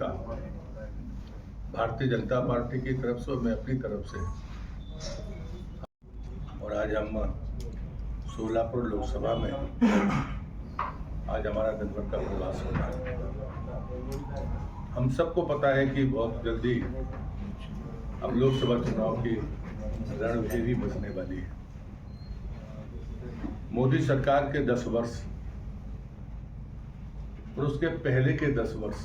का भारतीय जनता पार्टी की तरफ से और मैं अपनी तरफ से, और आज हम सोलापुर लोकसभा में आज हमारा दिन भर का प्रवास होना है। हम सबको पता है कि बहुत जल्दी अब लोकसभा चुनाव की रणभेरी बजने वाली है। मोदी सरकार के 10 वर्ष और उसके पहले के 10 वर्ष,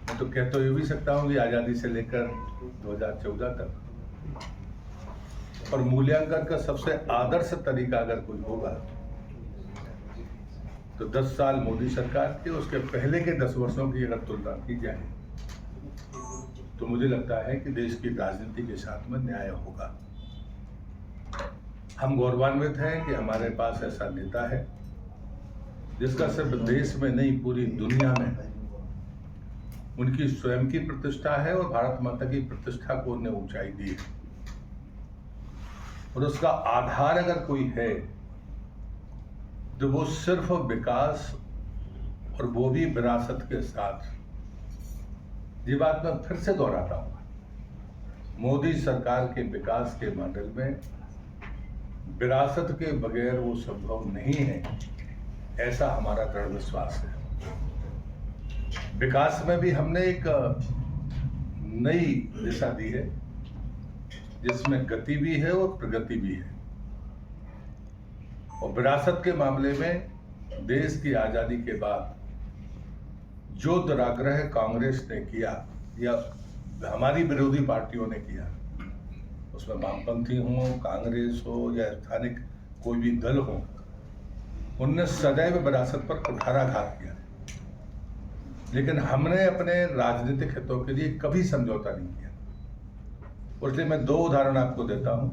मैं तो कह तो ये भी सकता हूँ कि आज़ादी से लेकर 2014 तक, और मूल्यांकन का सबसे आदर्श तरीका अगर कोई होगा तो 10 साल मोदी सरकार के, उसके पहले के 10 वर्षों की अगर तुलना की जाए तो मुझे लगता है कि देश की राजनीति के साथ में न्याय होगा। हम गौरवान्वित हैं कि हमारे पास ऐसा नेता है जिसका सिर्फ देश में नहीं पूरी दुनिया में उनकी स्वयं की प्रतिष्ठा है और भारत माता की प्रतिष्ठा को उन्हें ऊंचाई दी है। और उसका आधार अगर कोई है तो वो सिर्फ विकास, और वो भी विरासत के साथ। ये बात मैं फिर से दोहराता हूँ, मोदी सरकार के विकास के मॉडल में विरासत के बगैर वो संभव नहीं है, ऐसा हमारा दृढ़ विश्वास है। विकास में भी हमने एक नई दिशा दी है जिसमें गति भी है और प्रगति भी है। और विरासत के मामले में देश की आजादी के बाद जो दुराग्रह कांग्रेस ने किया या हमारी विरोधी पार्टियों ने किया, उसमें वामपंथी हो, कांग्रेस हो या स्थानिक कोई भी दल हो, उनने सदैव विरासत पर कुठाराघात किया। लेकिन हमने अपने राजनीतिक हितों के लिए कभी समझौता नहीं किया। इसलिए मैं 2 उदाहरण आपको देता हूं।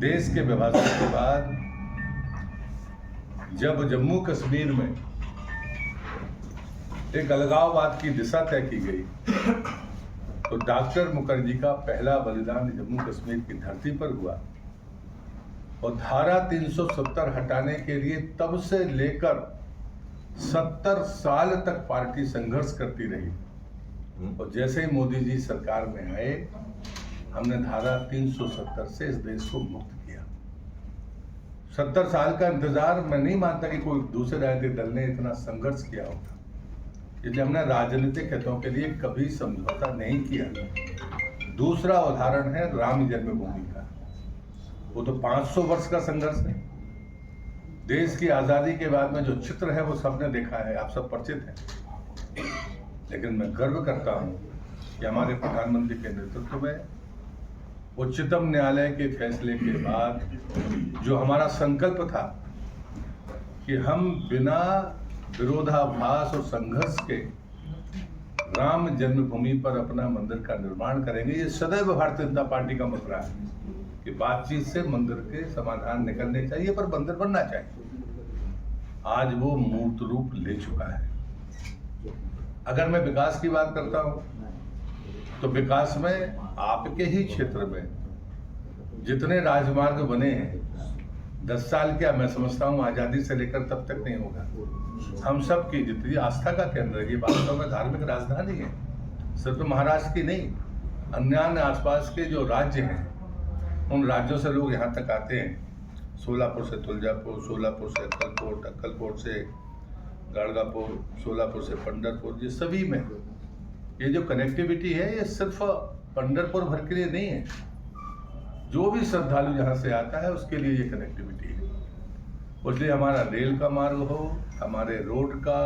देश के विभाजन के बाद जब जम्मू कश्मीर में एक अलगाववाद की दिशा तय की गई तो डॉक्टर मुखर्जी का पहला बलिदान जम्मू कश्मीर की धरती पर हुआ। और धारा 370 हटाने के लिए तब से लेकर 70 साल तक पार्टी संघर्ष करती रही। और जैसे ही मोदी जी सरकार में आए, हमने धारा 370 से इस देश को मुक्त किया। 70 साल का इंतजार मैं नहीं मानता कि कोई दूसरे राजनीतिक दल ने इतना संघर्ष किया होगा। इसलिए हमने राजनीतिक हितों के लिए कभी समझौता नहीं किया। दूसरा उदाहरण है राम जन्मभूमि का। वो तो 500 वर्ष का संघर्ष है। देश की आजादी के बाद में जो चित्र है वो सबने देखा है, आप सब परिचित हैं। लेकिन मैं गर्व करता हूं कि हमारे प्रधानमंत्री के नेतृत्व में उच्चतम न्यायालय के फैसले के बाद जो हमारा संकल्प था कि हम बिना विरोधाभास और संघर्ष के राम जन्मभूमि पर अपना मंदिर का निर्माण करेंगे, ये सदैव भारतीय जनता पार्टी का मंत्र है कि बातचीत से मंदिर के समाधान निकलने चाहिए, पर मंदिर बनना चाहिए। आज वो मूर्त रूप ले चुका है। अगर मैं विकास की बात करता हूं तो विकास में आपके ही क्षेत्र में जितने राजमार्ग बने हैं, 10 साल क्या, मैं समझता हूं आजादी से लेकर तब तक नहीं होगा। हम सब की जितनी आस्था का केंद्र है, ये वास्तव में धार्मिक राजधानी है, सिर्फ महाराष्ट्र की नहीं, अन्य आसपास के जो राज्य हैं उन राज्यों से लोग यहाँ तक आते हैं। सोलापुर से तुलजापुर, सोलापुर से अक्कलकोट, अक्कलकोट से गाड़गापुर, सोलापुर से पंढरपुर, ये सभी में ये जो कनेक्टिविटी है ये सिर्फ पंढरपुर भर के लिए नहीं है। जो भी श्रद्धालु यहाँ से आता है उसके लिए ये कनेक्टिविटी है। इसलिए हमारा रेल का मार्ग हो, हमारे रोड का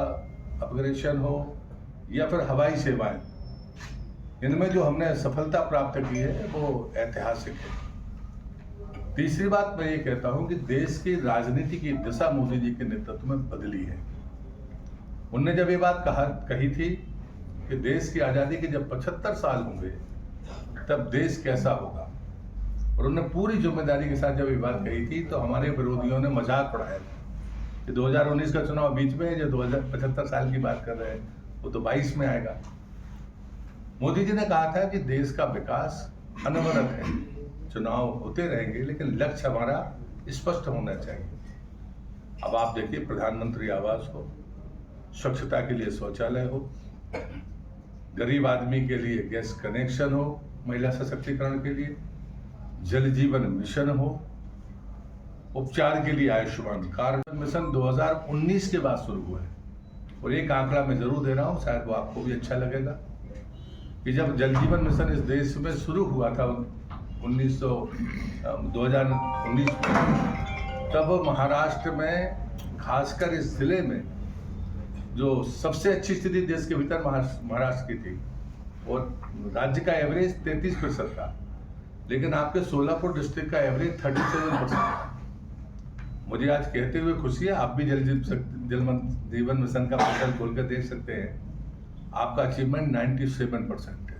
अपग्रेडेशन हो या फिर हवाई सेवाएं, इनमें जो हमने सफलता प्राप्त की है वो ऐतिहासिक है। तीसरी बात मैं ये कहता हूं कि देश की राजनीति की दिशा मोदी जी के नेतृत्व में बदली है। उनने जब ये बात कही थी कि देश की आजादी के जब 75 साल होंगे तब देश कैसा होगा, और उन्होंने पूरी जिम्मेदारी के साथ जब ये बात कही थी तो हमारे विरोधियों ने मजाक उड़ाया कि 2019 का चुनाव बीच में है, जो 2075 साल की बात कर रहे हैं वो तो 22 में आएगा। मोदी जी ने कहा था कि देश का विकास अनवरत है, चुनाव होते रहेंगे, लेकिन लक्ष्य हमारा स्पष्ट होना चाहिए। अब आप देखिए, प्रधानमंत्री आवास हो, स्वच्छता के लिए शौचालय हो, गरीब आदमी के लिए गैस कनेक्शन हो, महिला सशक्तिकरण के लिए जल जीवन मिशन हो, उपचार के लिए आयुष्मान कार्ड मिशन 2019 के बाद शुरू हुआ है। और एक आंकड़ा मैं जरूर दे रहा हूँ, शायद वो आपको भी अच्छा लगेगा, कि जब जल जीवन मिशन इस देश में शुरू हुआ था 2019 में, तब महाराष्ट्र में खासकर इस जिले में जो सबसे अच्छी स्थिति देश के भीतर महाराष्ट्र की थी, और राज्य का एवरेज 33% था, लेकिन आपके सोलापुर डिस्ट्रिक्ट का एवरेज 37% था। मुझे आज कहते हुए खुशी है, आप भी जल जीवन मिशन का पोर्टल खोलकर देख सकते हैं, आपका अचीवमेंट 97% है।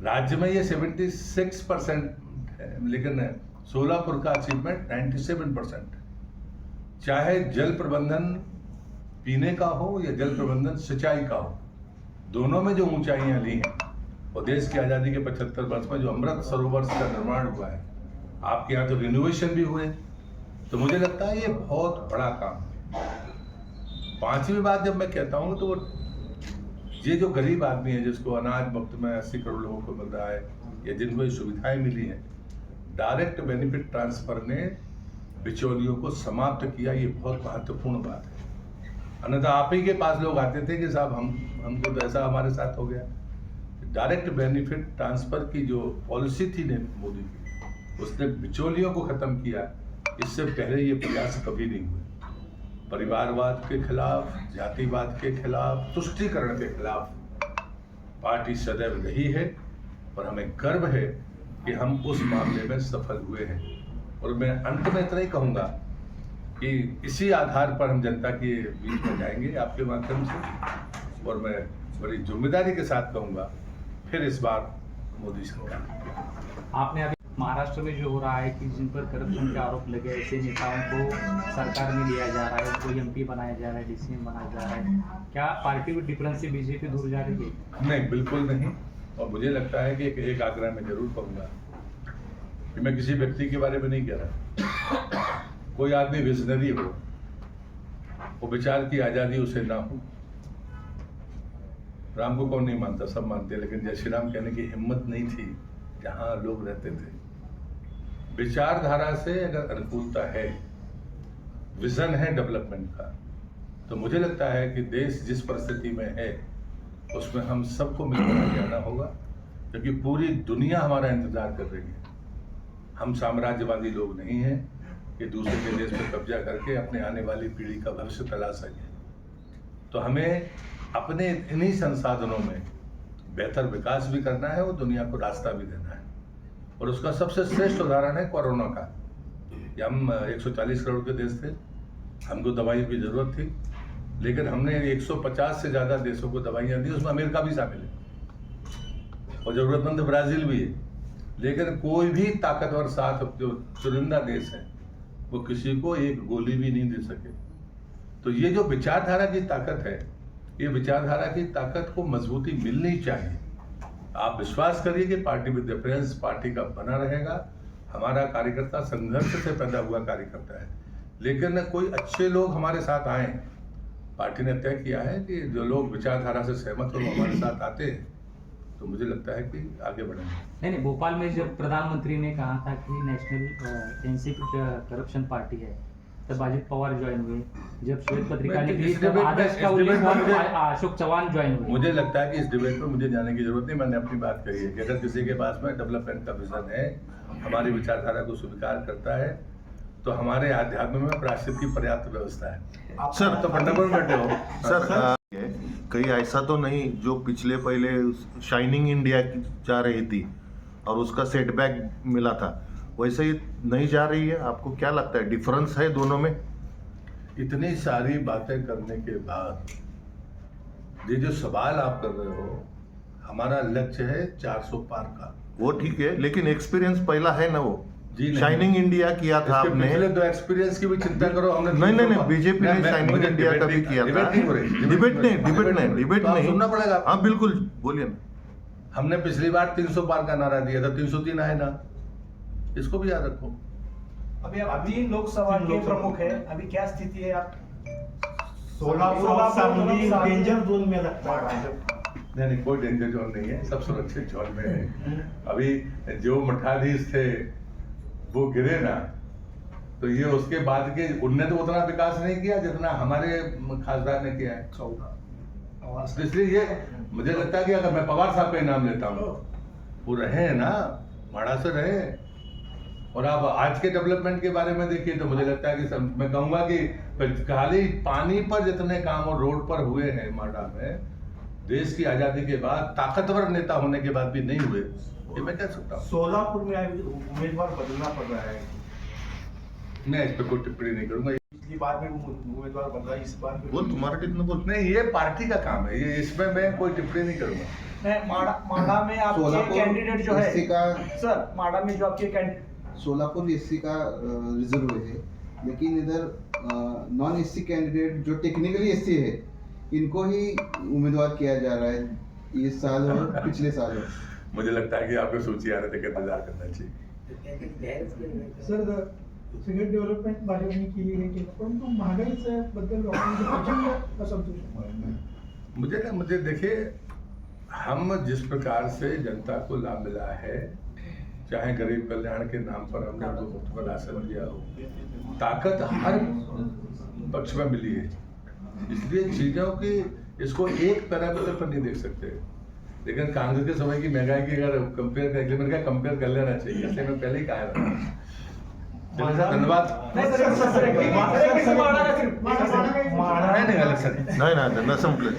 राज्य में ये 76% है, लेकिन सोलापुर का अचीवमेंट 97% है। चाहे जल प्रबंधन पीने का हो या जल प्रबंधन सिंचाई का हो, दोनों में जो ऊंचाइयां ली हैं, और देश की आज़ादी के 75 वर्ष में जो अमृत सरोवर का निर्माण हुआ है, आपके यहाँ तो रिनोवेशन भी हुए, तो मुझे लगता है ये बहुत बड़ा काम है। पांचवी बात जब मैं कहता हूँ तो वो ये जो गरीब आदमी है, जिसको अनाज मुफ्त में 80 करोड़ लोगों को मिल रहा है, या जिनको ये सुविधाएं मिली हैं, डायरेक्ट बेनिफिट ट्रांसफर ने बिचौलियों को समाप्त किया, ये बहुत महत्वपूर्ण बात है। अन्यथा आप ही के पास लोग आते थे कि साहब हमको तो ऐसा हमारे साथ हो गया। डायरेक्ट बेनिफिट ट्रांसफर की जो पॉलिसी थी मोदी की, उसने बिचौलियों को खत्म किया। इससे पहले ये प्रयास कभी नहीं हुए। परिवारवाद के खिलाफ, जातिवाद के खिलाफ, तुष्टीकरण के खिलाफ पार्टी सदैव रही है, और हमें गर्व है कि हम उस मामले में सफल हुए हैं। और मैं अंत में इतना ही कहूँगा कि इसी आधार पर हम जनता के बीच में जाएंगे आपके माध्यम से, और मैं बड़ी जिम्मेदारी के साथ कहूँगा फिर इस बार मोदी सरकार। आपने अभी महाराष्ट्र में जो हो रहा है कि जिन पर करप्शन के आरोप लगे, ऐसे नेताओं को सरकार में लिया जा रहा है, कोई एमपी बनाया जा रहा है, डीसीएम बनाया जा रहा है, क्या पार्टी विद डिफरेंस से बीजेपी दूर जा रही है? नहीं, बिल्कुल नहीं। और मुझे लगता है कि एक आग्रह मैं जरूर कहूँगा कि मैं किसी व्यक्ति के बारे में नहीं कह रहा, कोई आदमी विजनरी हो, वो विचार की आज़ादी उसे ना हो। राम को कौन नहीं मानता, सब मानते, लेकिन जय श्री राम कहने की हिम्मत नहीं थी जहाँ लोग रहते थे। विचारधारा से अगर अनुकूलता है, विजन है डेवलपमेंट का, तो मुझे लगता है कि देश जिस परिस्थिति में है उसमें हम सबको मिलकर आगे आना होगा, क्योंकि पूरी दुनिया हमारा इंतजार कर रही है। हम साम्राज्यवादी लोग नहीं हैं कि दूसरे के देश पर कब्जा करके अपने आने वाली पीढ़ी का भविष्य तला सके। तो हमें अपने इन्हीं संसाधनों में बेहतर विकास भी करना है और दुनिया को रास्ता भी देना है। और उसका सबसे श्रेष्ठ उदाहरण है कोरोना का। कि हम 140 करोड़ के देश थे, हमको दवाई की जरूरत थी, लेकिन हमने 150 से ज़्यादा देशों को दवाइयाँ दी, उसमें अमेरिका भी शामिल है और ज़रूरतमंद ब्राज़ील भी है। लेकिन कोई भी ताकतवर साथ जो चुनिंदा देश है, वो किसी को एक गोली भी नहीं दे सके। तो ये जो विचारधारा की ताकत है, ये विचारधारा की ताकत को मजबूती मिलनी चाहिए। आप विश्वास करिए कि पार्टी विद डिफरेंस पार्टी का बना रहेगा। हमारा कार्यकर्ता संघर्ष से पैदा हुआ कार्यकर्ता है, लेकिन कोई अच्छे लोग हमारे साथ आए। पार्टी ने तय किया है कि जो लोग विचारधारा से सहमत हो हमारे साथ आते हैं, तो मुझे लगता है कि आगे बढ़ेंगे। नहीं, भोपाल में जब प्रधानमंत्री ने कहा था कि नेशनल एनसीपी करप्शन पार्टी है, तब अजित पवार ज्वाइन हुए। जब श्वेत पत्रिका निकली तब आदर्श का उल्लेख अशोक चौहान ज्वाइन हुए। मुझे लगता है कि इस डिबेट में मुझे जाने की जरूरत नहीं। मैंने अपनी बात कही है कि अगर किसी के पास में डेवलपमेंट का विजन है, हमारी विचारधारा को स्वीकार करता है, तो हमारे आध्यात्म में प्रायश्चित की पर्याप्त व्यवस्था है। सर तो मंडप में बैठे हो सर, कहीं ऐसा तो नहीं जो पिछले पहले शाइनिंग इंडिया जा रही थी और उसका सेटबैक मिला था, वैसे ही नहीं जा रही है? आपको क्या लगता है, डिफरेंस है दोनों में? इतनी सारी बातें करने के बाद ये जो सवाल आप कर रहे हो, हमारा लक्ष्य है 400 पार का। वो ठीक है, लेकिन एक्सपीरियंस पहला है ना वो। जी नहीं। शाइनिंग इंडिया किया था आपने। पिछले दो एक्सपीरियंस की भी चिंता करो। हमने नहीं, बीजेपी ने शाइनिंग इंडिया का भी किया था। डिबेट नहीं सुनना पड़ेगा। हाँ बिल्कुल, बोलिए ना। हमने पिछली बार 300 पार का नारा दिया था, 303 आए ना, इसको भी याद रखो। अभी आप 3 लोकसभा के प्रमुख है, अभी क्या स्थिति है? आप सोलापुर और सांगली डेंजर जोन में लगता है। नहीं, कोई डेंजर जोन नहीं है, सब सुरक्षित जोन में है। अभी जो मठाधीश थे वो गिरे ना, तो ये उसके बाद के उनने तो उतना विकास नहीं किया जितना हमारे खासदार ने किया है। तो इसलिए ये मुझे लगता है कि अगर मैं पवार साहब का ही नाम लेता हूँ, वो रहे हैं ना, माड़ा से रहे। और आप आज के डेवलपमेंट के बारे में देखिए तो मुझे लगता है कि मैं कहूंगा कि खाली पानी पर जितने काम और रोड पर हुए हैं माडा में, देश की आजादी के बाद ताकतवर नेता होने के बाद भी नहीं हुए, ये मैं कह सकता हूँ। सोलापुर में उम्मीदवार बदलना पड़ रहा है। मैं इस पर कोई टिप्पणी नहीं करूंगा। पिछली बार भी उम्मीदवार बदला, इस बार भी बोल तुम्हारा कितना बोल। नहीं, ये पार्टी का काम है, ये इसमें मैं कोई टिप्पणी नहीं करूंगा। माडा में आपके सोलापुर कैंडिडेट जो है एससी का सर, माडा में जो आपके कैंडिडेट सोलापुर एससी का रिजर्व है, लेकिन इधर नॉन एससी कैंडिडेट जो टेक्निकली एससी है, इनको ही उम्मीदवार किया जा रहा है इस साल और पिछले साल। मुझे लगता है कि आपको सूची आने तक इंतजार करना चाहिए। सर, सगळे डेव्हलपमेंट भाजपने केली आहे केलं, परंतु महागाईच्या बद्दल लोकांमध्ये प्रचंड असंतोष आहे. मुझे देखिए, हम जिस प्रकार से जनता को लाभ मिला है, चाहे गरीब कल्याण के नाम पर हमने जो मुफ्त राशन दिया हो, ताकत हर पक्ष में मिली है। इसलिए चीजों की इसको एक पैरामीटर पर नहीं देख सकते। लेकिन कांग्रेस के समय की महंगाई की अगर कंपेयर करें, मैंने कहा कंपेयर कर लेना चाहिए, इसलिए मैं पहले ही कहा था। धन्यवाद। नहीं सर, नहीं, अलग सर। नाही ना, त्यांना संपलं.